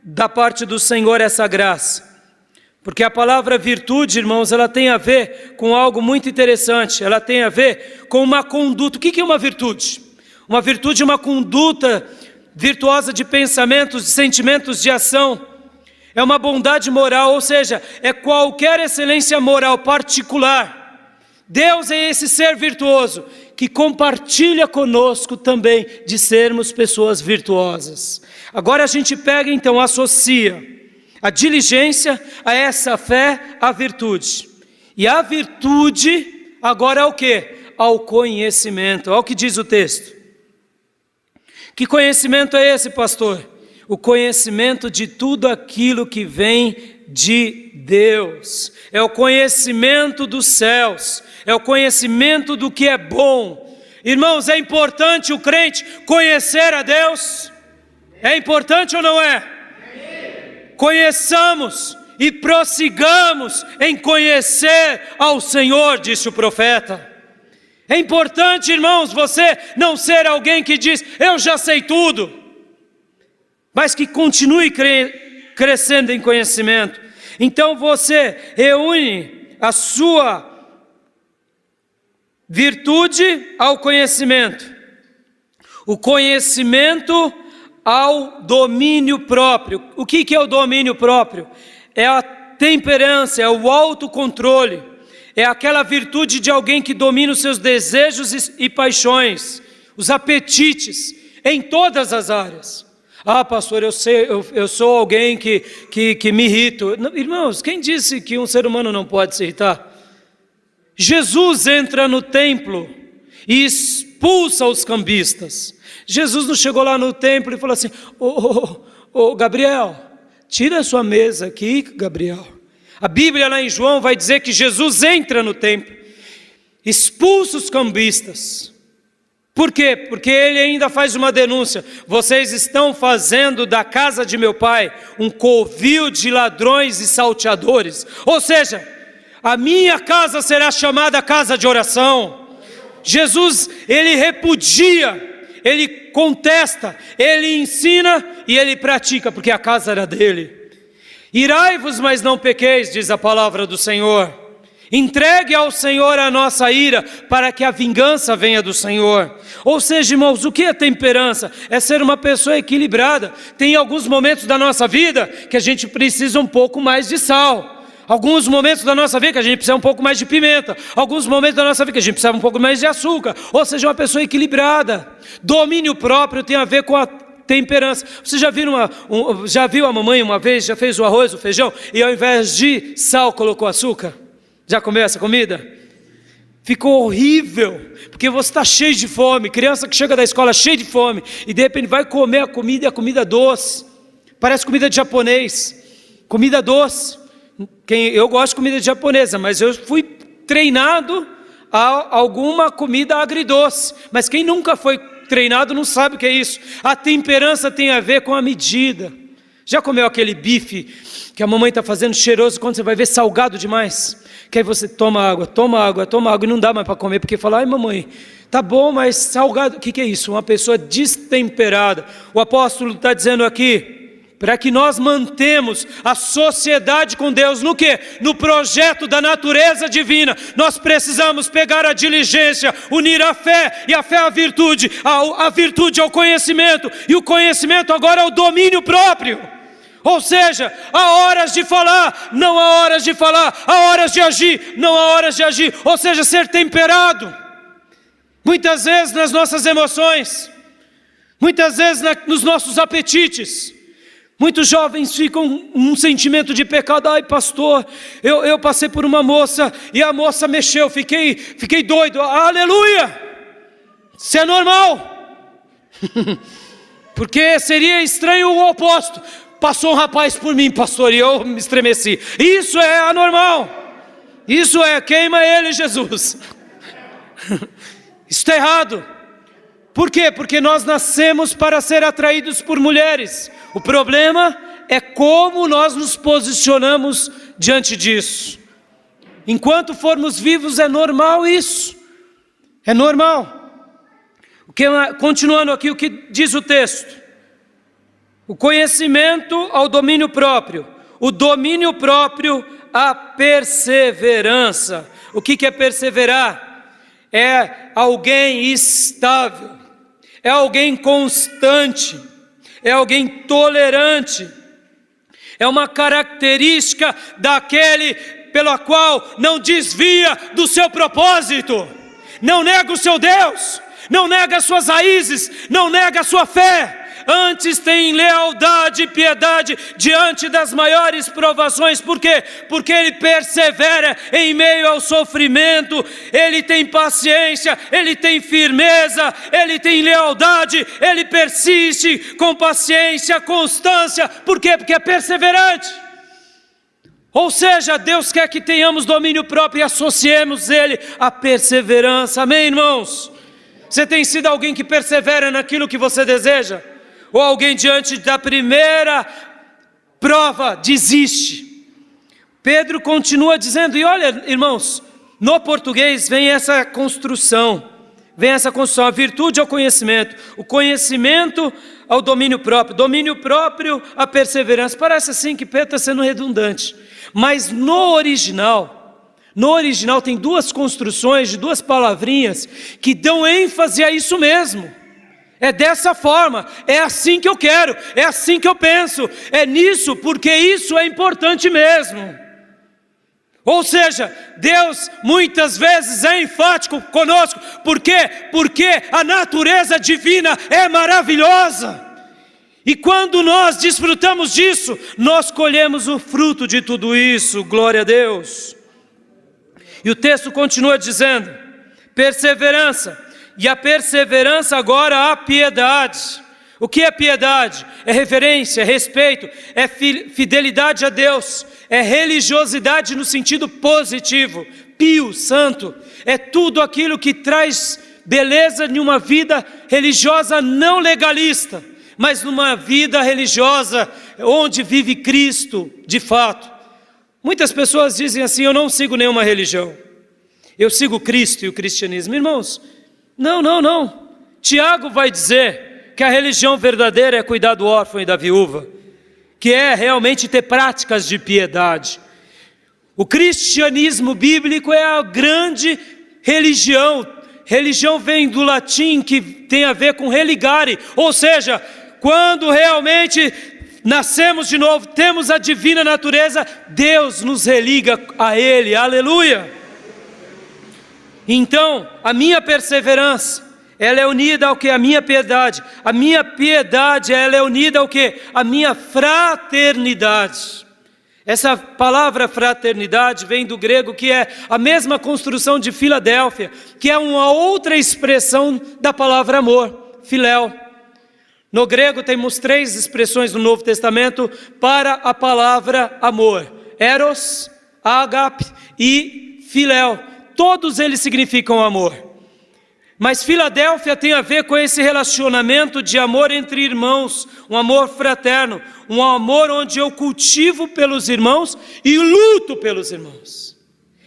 da parte do Senhor essa graça. Porque a palavra virtude, irmãos, ela tem a ver com algo muito interessante, ela tem a ver com uma conduta. O que é uma virtude? Uma virtude é uma conduta virtuosa de pensamentos, de sentimentos, de ação. É uma bondade moral, ou seja, é qualquer excelência moral particular. Deus é esse ser virtuoso que compartilha conosco também de sermos pessoas virtuosas. Agora a gente pega então, associa a diligência a essa fé, a virtude. E a virtude agora é o quê? Ao conhecimento. Olha o que diz o texto. Que conhecimento é esse, pastor? O conhecimento de tudo aquilo que vem de Deus. É o conhecimento dos céus. É o conhecimento do que é bom. Irmãos, é importante o crente conhecer a Deus? É importante ou não é? Conheçamos e prossigamos em conhecer ao Senhor, disse o profeta. É importante, irmãos, você não ser alguém que diz, eu já sei tudo, mas que continue crescendo em conhecimento. Então você reúne a sua virtude ao conhecimento, o conhecimento ao domínio próprio. O que é o domínio próprio? É a temperança, é o autocontrole, é aquela virtude de alguém que domina os seus desejos e paixões, os apetites, em todas as áreas. Ah, pastor, eu sou alguém que me irrito. Irmãos, quem disse que um ser humano não pode se irritar? Jesus entra no templo e expulsa os cambistas. Jesus não chegou lá no templo e falou assim, Gabriel, tira a sua mesa aqui, Gabriel. A Bíblia lá em João vai dizer que Jesus entra no templo, expulsa os cambistas. Por quê? Porque ele ainda faz uma denúncia. Vocês estão fazendo da casa de meu pai um covil de ladrões e salteadores. Ou seja, a minha casa será chamada casa de oração. Jesus, ele repudia, ele contesta, ele ensina e ele pratica, porque a casa era dele. Irai-vos, mas não pequeis, diz a palavra do Senhor. Entregue ao Senhor a nossa ira, para que a vingança venha do Senhor. Ou seja, irmãos, o que é temperança? É ser uma pessoa equilibrada. Tem alguns momentos da nossa vida que a gente precisa um pouco mais de sal. Alguns momentos da nossa vida que a gente precisa um pouco mais de pimenta. Alguns momentos da nossa vida que a gente precisa um pouco mais de açúcar. Ou seja, uma pessoa equilibrada. Domínio próprio tem a ver com a temperança. Você já viu a mamãe uma vez, já fez o arroz, o feijão, e ao invés de sal colocou açúcar? Já comeu essa comida? Ficou horrível, porque você está cheio de fome, criança que chega da escola cheia de fome, e de repente vai comer a comida, e a comida doce, parece comida de japonês, comida doce. Eu gosto de comida de japonesa, mas eu fui treinado a alguma comida agridoce, mas quem nunca foi treinado não sabe o que é isso. A temperança tem a ver com a medida. Já comeu aquele bife que a mamãe está fazendo cheiroso, quando você vai ver salgado demais? Que aí você toma água e não dá mais para comer, porque fala, ai mamãe, tá bom, mas salgado, o que é isso? Uma pessoa destemperada. O apóstolo está dizendo aqui, para que nós mantemos a sociedade com Deus, no quê? No projeto da natureza divina, nós precisamos pegar a diligência, unir a fé, e a fé à virtude, a virtude ao conhecimento, e o conhecimento agora ao domínio próprio. Ou seja, há horas de falar, não há horas de falar, há horas de agir, não há horas de agir, ou seja, ser temperado, muitas vezes nas nossas emoções, muitas vezes nos nossos apetites. Muitos jovens ficam com um sentimento de pecado, ai pastor, eu passei por uma moça, e a moça mexeu, fiquei doido, aleluia, isso é normal, porque seria estranho o oposto. Passou um rapaz por mim, pastor, e eu me estremeci. Isso é anormal. Isso é, queima ele, Jesus. Isso está errado. Por quê? Porque nós nascemos para ser atraídos por mulheres. O problema é como nós nos posicionamos diante disso. Enquanto formos vivos é normal isso. É normal. Continuando aqui o que diz o texto. O conhecimento ao domínio próprio, o domínio próprio à perseverança. O que é perseverar? É alguém estável, é alguém constante, é alguém tolerante, é uma característica daquele pela qual não desvia do seu propósito, não nega o seu Deus, não nega as suas raízes, não nega a sua fé. Antes tem lealdade e piedade diante das maiores provações. Por quê? Porque ele persevera em meio ao sofrimento, ele tem paciência, ele tem firmeza, ele tem lealdade, ele persiste com paciência, constância. Por quê? Porque é perseverante. Ou seja, Deus quer que tenhamos domínio próprio e associemos ele à perseverança. Amém, irmãos? Você tem sido alguém que persevera naquilo que você deseja? Ou alguém diante da primeira prova desiste? Pedro continua dizendo, e olha, irmãos, no português vem essa construção, a virtude ao conhecimento, o conhecimento ao domínio próprio à perseverança. Parece assim que Pedro está sendo redundante, mas no original tem duas construções de duas palavrinhas que dão ênfase a isso mesmo. É dessa forma, é assim que eu quero, é assim que eu penso, é nisso, porque isso é importante mesmo. Ou seja, Deus muitas vezes é enfático conosco. Por quê? Porque a natureza divina é maravilhosa. E quando nós desfrutamos disso, nós colhemos o fruto de tudo isso. Glória a Deus. E o texto continua dizendo, perseverança. E a perseverança agora a piedade. O que é piedade? É reverência, é respeito, é fidelidade a Deus, é religiosidade no sentido positivo, pio, santo, é tudo aquilo que traz beleza em uma vida religiosa não legalista, mas numa vida religiosa onde vive Cristo de fato. Muitas pessoas dizem assim, eu não sigo nenhuma religião, eu sigo Cristo e o cristianismo. Irmãos, não. Tiago vai dizer que a religião verdadeira é cuidar do órfão e da viúva, que é realmente ter práticas de piedade. O cristianismo bíblico é a grande religião. Religião vem do latim que tem a ver com religare, ou seja, quando realmente nascemos de novo, temos a divina natureza, Deus nos religa a Ele, aleluia. Então, a minha perseverança, ela é unida ao que? A minha piedade. A minha piedade, ela é unida ao que? A minha fraternidade. Essa palavra fraternidade vem do grego, que é a mesma construção de Filadélfia, que é uma outra expressão da palavra amor, filéu. No grego temos 3 expressões no Novo Testamento para a palavra amor: eros, ágape e filéu. Todos eles significam amor. Mas Filadélfia tem a ver com esse relacionamento de amor entre irmãos, um amor fraterno, um amor onde eu cultivo pelos irmãos e luto pelos irmãos.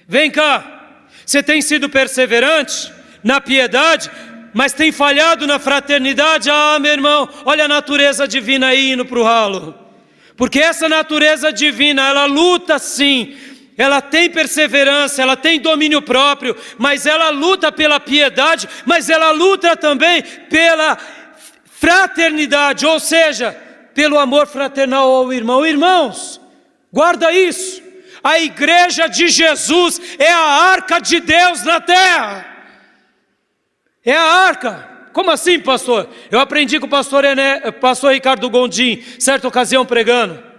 Vem cá, você tem sido perseverante na piedade, mas tem falhado na fraternidade? Ah, meu irmão, olha a natureza divina aí indo para o ralo. Porque essa natureza divina, ela luta sim, ela tem perseverança, ela tem domínio próprio, mas ela luta pela piedade, mas ela luta também pela fraternidade, ou seja, pelo amor fraternal ao irmão. Irmãos, guarda isso, a igreja de Jesus é a arca de Deus na terra, é a arca. Como assim, pastor? Eu aprendi com o pastor Ricardo Gondim, certa ocasião pregando.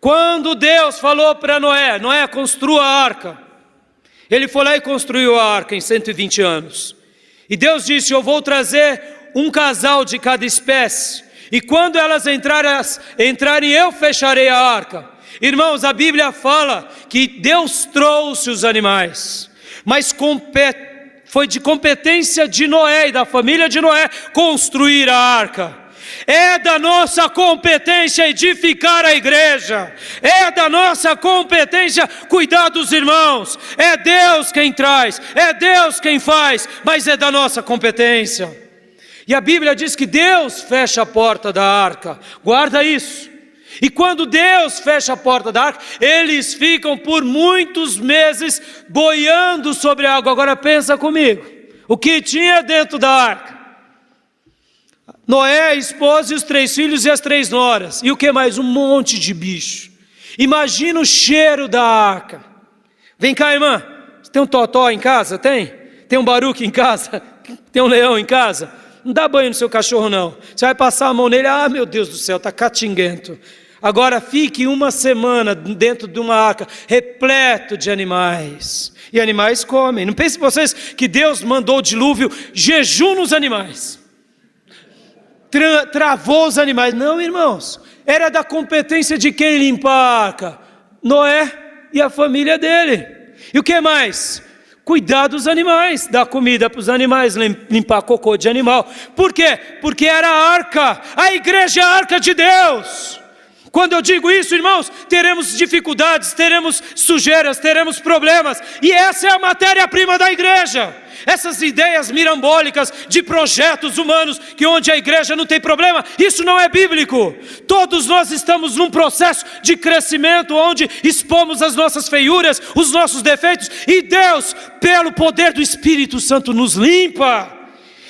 Quando Deus falou para Noé, construa a arca, ele foi lá e construiu a arca em 120 anos. E Deus disse, eu vou trazer um casal de cada espécie, e quando elas entrarem, eu fecharei a arca. Irmãos, a Bíblia fala que Deus trouxe os animais, mas foi de competência de Noé e da família de Noé construir a arca. É da nossa competência edificar a igreja, é da nossa competência cuidar dos irmãos, é Deus quem traz, é Deus quem faz, mas é da nossa competência. E a Bíblia diz que Deus fecha a porta da arca, guarda isso. E quando Deus fecha a porta da arca, eles ficam por muitos meses boiando sobre a água. Agora pensa comigo, o que tinha dentro da arca? Noé, a esposa e os 3 filhos e as 3 noras. E o que mais? Um monte de bicho. Imagina o cheiro da arca. Vem cá, irmã. Você tem um totó em casa? Tem? Tem um baruque em casa? Tem um leão em casa? Não dá banho no seu cachorro não. Você vai passar a mão nele, ah, meu Deus do céu, está catinguento. Agora fique uma semana dentro de uma arca, repleto de animais. E animais comem. Não pense vocês que Deus mandou o dilúvio, jejum nos animais. Travou os animais. Não, irmãos, era da competência de quem limpar a arca? Noé e a família dele. E o que mais? Cuidar dos animais, dar comida para os animais, limpar cocô de animal. Por quê? Porque era a arca, a igreja é a arca de Deus. Quando eu digo isso, irmãos, teremos dificuldades, teremos sujeiras, teremos problemas. E essa é a matéria-prima da igreja. Essas ideias mirambólicas de projetos humanos, que onde a igreja não tem problema, isso não é bíblico. Todos nós estamos num processo de crescimento, onde expomos as nossas feiuras, os nossos defeitos, e Deus, pelo poder do Espírito Santo, nos limpa.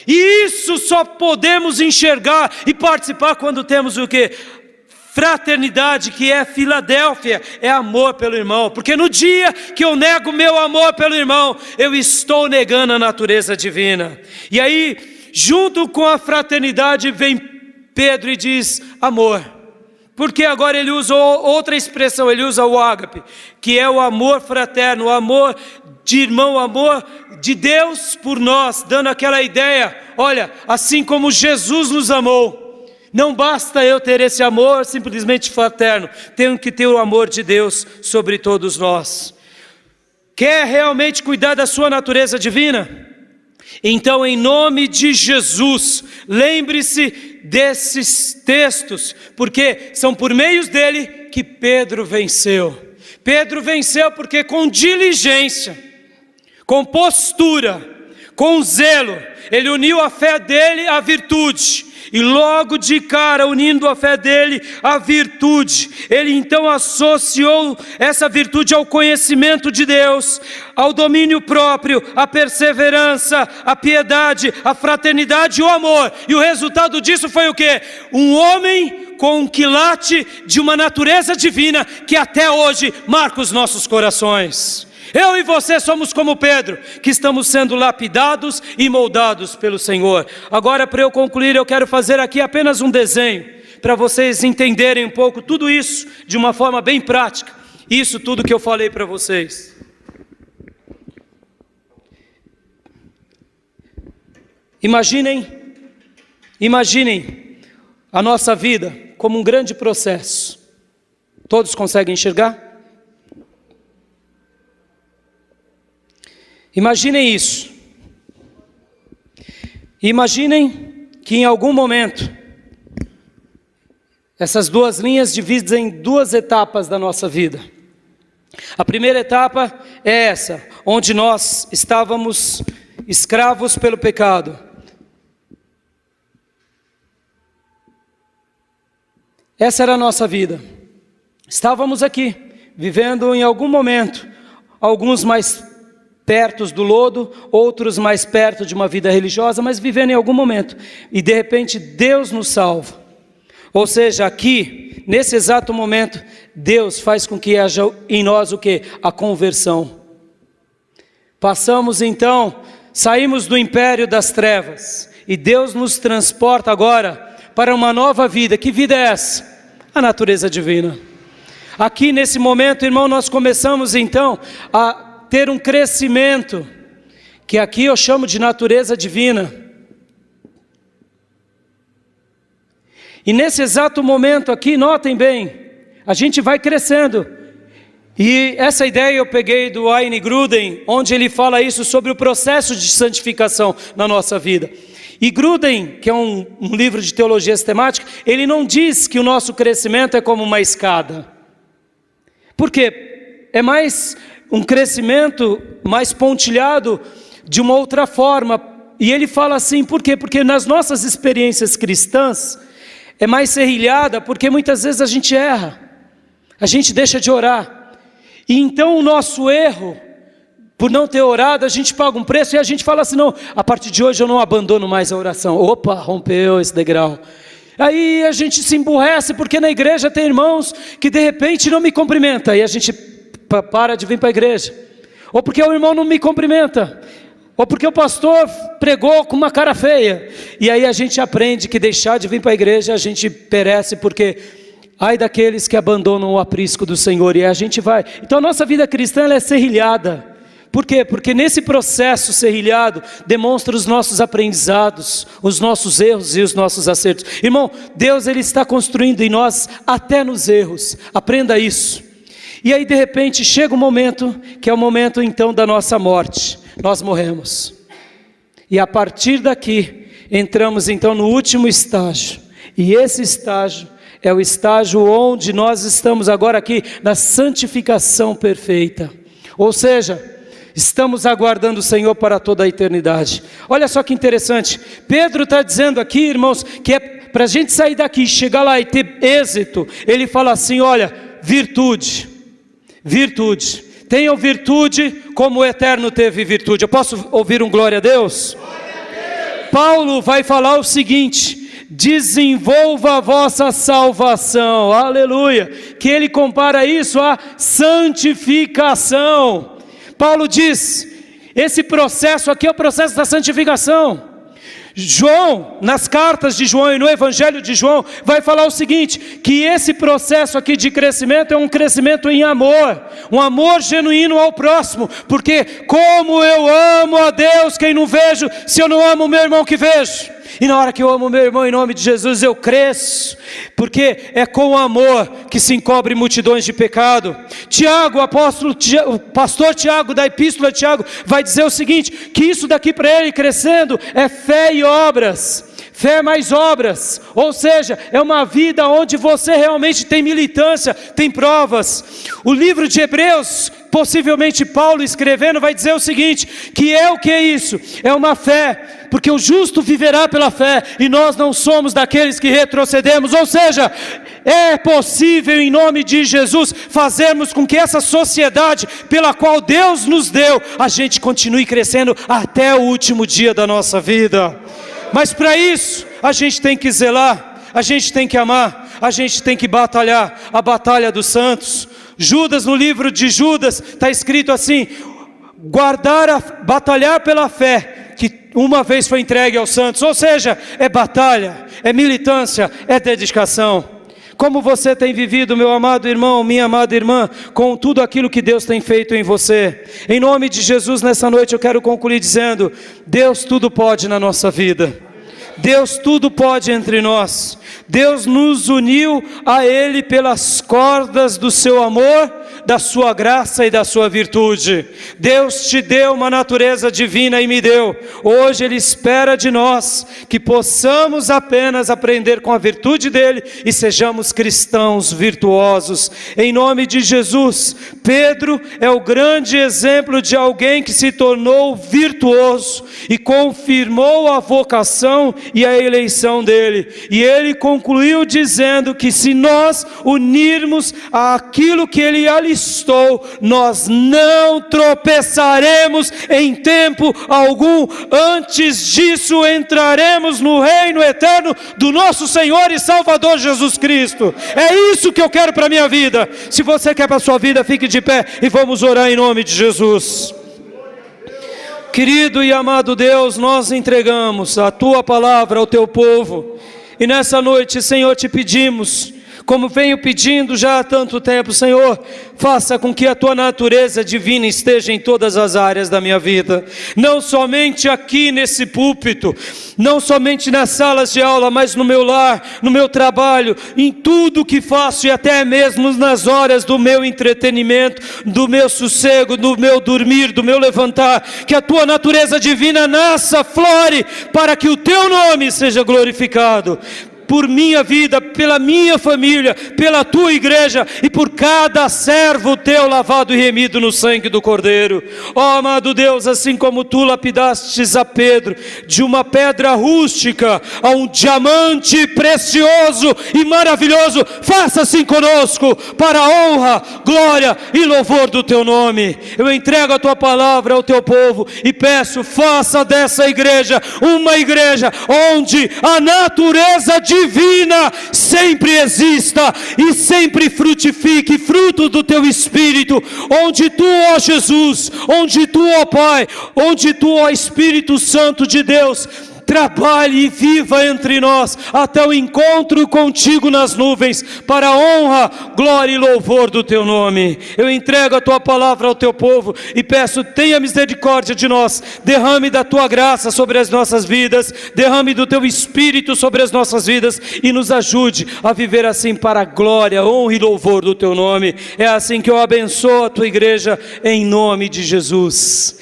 E isso só podemos enxergar e participar quando temos o quê? Fraternidade, que é Filadélfia, é amor pelo irmão. Porque no dia que eu nego meu amor pelo irmão, eu estou negando a natureza divina. E aí, junto com a fraternidade, vem Pedro e diz amor. Porque agora ele usa outra expressão, ele usa o ágape, que é o amor fraterno, o amor de irmão, o amor de Deus por nós, dando aquela ideia, olha, assim como Jesus nos amou, não basta eu ter esse amor simplesmente fraterno, tenho que ter o amor de Deus sobre todos nós. Quer realmente cuidar da sua natureza divina? Então, em nome de Jesus, lembre-se desses textos, porque são por meios dele que Pedro venceu. Pedro venceu porque com diligência, com postura, com zelo, ele uniu a fé dele à virtude. E logo de cara, unindo a fé dele à virtude, ele então associou essa virtude ao conhecimento de Deus, ao domínio próprio, à perseverança, à piedade, à fraternidade e ao amor. E o resultado disso foi o quê? Um homem com um quilate de uma natureza divina que até hoje marca os nossos corações. Eu e você somos como Pedro, que estamos sendo lapidados e moldados pelo Senhor. Agora, para eu concluir, eu quero fazer aqui apenas um desenho, para vocês entenderem um pouco tudo isso, de uma forma bem prática. Isso tudo que eu falei para vocês. Imaginem a nossa vida como um grande processo. Todos conseguem enxergar? Imaginem isso. Imaginem que em algum momento, essas duas linhas dividem em duas etapas da nossa vida. A primeira etapa é essa, onde nós estávamos escravos pelo pecado. Essa era a nossa vida. Estávamos aqui, vivendo em algum momento, alguns mais perto do lodo, outros mais perto de uma vida religiosa, mas vivendo em algum momento. E de repente Deus nos salva. Ou seja, aqui, nesse exato momento, Deus faz com que haja em nós o quê? A conversão. Passamos então, saímos do império das trevas, e Deus nos transporta agora para uma nova vida. Que vida é essa? A natureza divina. Aqui nesse momento, irmão, nós começamos então a ter um crescimento, que aqui eu chamo de natureza divina. E nesse exato momento aqui, notem bem, a gente vai crescendo. E essa ideia eu peguei do Wayne Grudem, onde ele fala isso sobre o processo de santificação na nossa vida. E Grudem, que é um livro de teologia sistemática, ele não diz que o nosso crescimento é como uma escada. Por quê? É mais um crescimento mais pontilhado de uma outra forma. E ele fala assim, por quê? Porque nas nossas experiências cristãs é mais serrilhada, porque muitas vezes a gente erra, a gente deixa de orar. E então o nosso erro, por não ter orado, a gente paga um preço e a gente fala assim, não, a partir de hoje eu não abandono mais a oração. Opa, rompeu esse degrau. Aí a gente se emburrece, porque na igreja tem irmãos que de repente não me cumprimentam, e a gente para de vir para a igreja, ou porque o irmão não me cumprimenta, ou porque o pastor pregou com uma cara feia, e aí a gente aprende que deixar de vir para a igreja, a gente perece, porque ai daqueles que abandonam o aprisco do Senhor, e a gente vai. Então a nossa vida cristã ela é serrilhada. Por quê? Porque nesse processo serrilhado, demonstra os nossos aprendizados, os nossos erros e os nossos acertos. Irmão, Deus ele está construindo em nós até nos erros, aprenda isso. E aí de repente chega um momento, que é o momento então da nossa morte, nós morremos. E a partir daqui, entramos então no último estágio, e esse estágio é o estágio onde nós estamos agora aqui na santificação perfeita. Ou seja, estamos aguardando o Senhor para toda a eternidade. Olha só que interessante, Pedro está dizendo aqui, irmãos, que é para a gente sair daqui, chegar lá e ter êxito. Ele fala assim, olha, virtude, tenham virtude como o Eterno teve virtude. Eu posso ouvir um glória a Deus? Paulo vai falar o seguinte: desenvolva a vossa salvação, aleluia, que ele compara isso à santificação. Paulo diz, esse processo aqui é o processo da santificação. João, nas cartas de João e no Evangelho de João, vai falar o seguinte, que esse processo aqui de crescimento é um crescimento em amor, um amor genuíno ao próximo, porque como eu amo a Deus, quem não vejo, se eu não amo o meu irmão que vejo? E na hora que eu amo meu irmão, em nome de Jesus, eu cresço, porque é com o amor que se encobre multidões de pecado. Tiago, o pastor Tiago, da epístola de Tiago, vai dizer o seguinte, que isso daqui para ele crescendo, é fé e obras. Fé mais obras, ou seja, é uma vida onde você realmente tem militância, tem provas. O livro de Hebreus, possivelmente Paulo escrevendo, vai dizer o seguinte, que é o que é isso? É uma fé, porque o justo viverá pela fé, e nós não somos daqueles que retrocedemos, ou seja, é possível em nome de Jesus, fazermos com que essa sociedade pela qual Deus nos deu, a gente continue crescendo até o último dia da nossa vida. Mas para isso, a gente tem que zelar, a gente tem que amar, a gente tem que batalhar, a batalha dos santos. Judas, no livro de Judas, está escrito assim, batalhar pela fé, que uma vez foi entregue aos santos, ou seja, é batalha, é militância, é dedicação. Como você tem vivido, meu amado irmão, minha amada irmã, com tudo aquilo que Deus tem feito em você? Em nome de Jesus, nessa noite eu quero concluir dizendo, Deus tudo pode na nossa vida. Deus tudo pode entre nós. Deus nos uniu a Ele pelas cordas do seu amor, da sua graça e da sua virtude. Deus te deu uma natureza divina e me deu. Hoje Ele espera de nós que possamos apenas aprender com a virtude dEle e sejamos cristãos virtuosos. Em nome de Jesus, Pedro é o grande exemplo de alguém que se tornou virtuoso e confirmou a vocação e a eleição dele. E ele concluiu dizendo que se nós unirmos aquilo que ele alistou, nós não tropeçaremos em tempo algum. Antes disso entraremos no reino eterno do nosso Senhor e Salvador Jesus Cristo. É isso que eu quero para a minha vida. Se você quer para a sua vida, fique de pé e vamos orar em nome de Jesus. Querido e amado Deus, nós entregamos a Tua palavra ao Teu povo, e nessa noite, Senhor, te pedimos, como venho pedindo já há tanto tempo, Senhor, faça com que a Tua natureza divina esteja em todas as áreas da minha vida, não somente aqui nesse púlpito, não somente nas salas de aula, mas no meu lar, no meu trabalho, em tudo que faço e até mesmo nas horas do meu entretenimento, do meu sossego, do meu dormir, do meu levantar, que a Tua natureza divina nasça, flore, para que o Teu nome seja glorificado. Por minha vida, pela minha família, pela Tua igreja e por cada servo Teu lavado e remido no sangue do Cordeiro. Ó amado Deus, assim como Tu lapidastes a Pedro de uma pedra rústica a um diamante precioso e maravilhoso, faça assim conosco, para a honra, glória e louvor do Teu nome. Eu entrego a Tua palavra ao Teu povo e peço, faça dessa igreja uma igreja onde a natureza divina sempre exista e sempre frutifique fruto do Teu Espírito, onde Tu, ó Jesus, onde Tu, ó Pai, onde Tu, ó Espírito Santo de Deus, trabalhe e viva entre nós, até o encontro contigo nas nuvens, para a honra, glória e louvor do Teu nome. Eu entrego a Tua palavra ao Teu povo e peço, tenha misericórdia de nós, derrame da Tua graça sobre as nossas vidas, derrame do Teu Espírito sobre as nossas vidas e nos ajude a viver assim para a glória, honra e louvor do Teu nome. É assim que eu abençoo a Tua igreja, em nome de Jesus.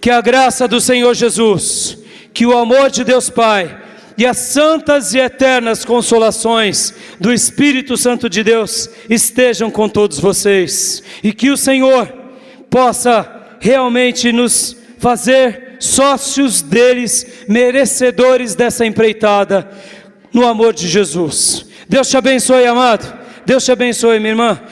Que a graça do Senhor Jesus, que o amor de Deus Pai e as santas e eternas consolações do Espírito Santo de Deus estejam com todos vocês, e que o Senhor possa realmente nos fazer sócios deles, merecedores dessa empreitada, no amor de Jesus. Deus te abençoe, amado. Deus te abençoe, minha irmã.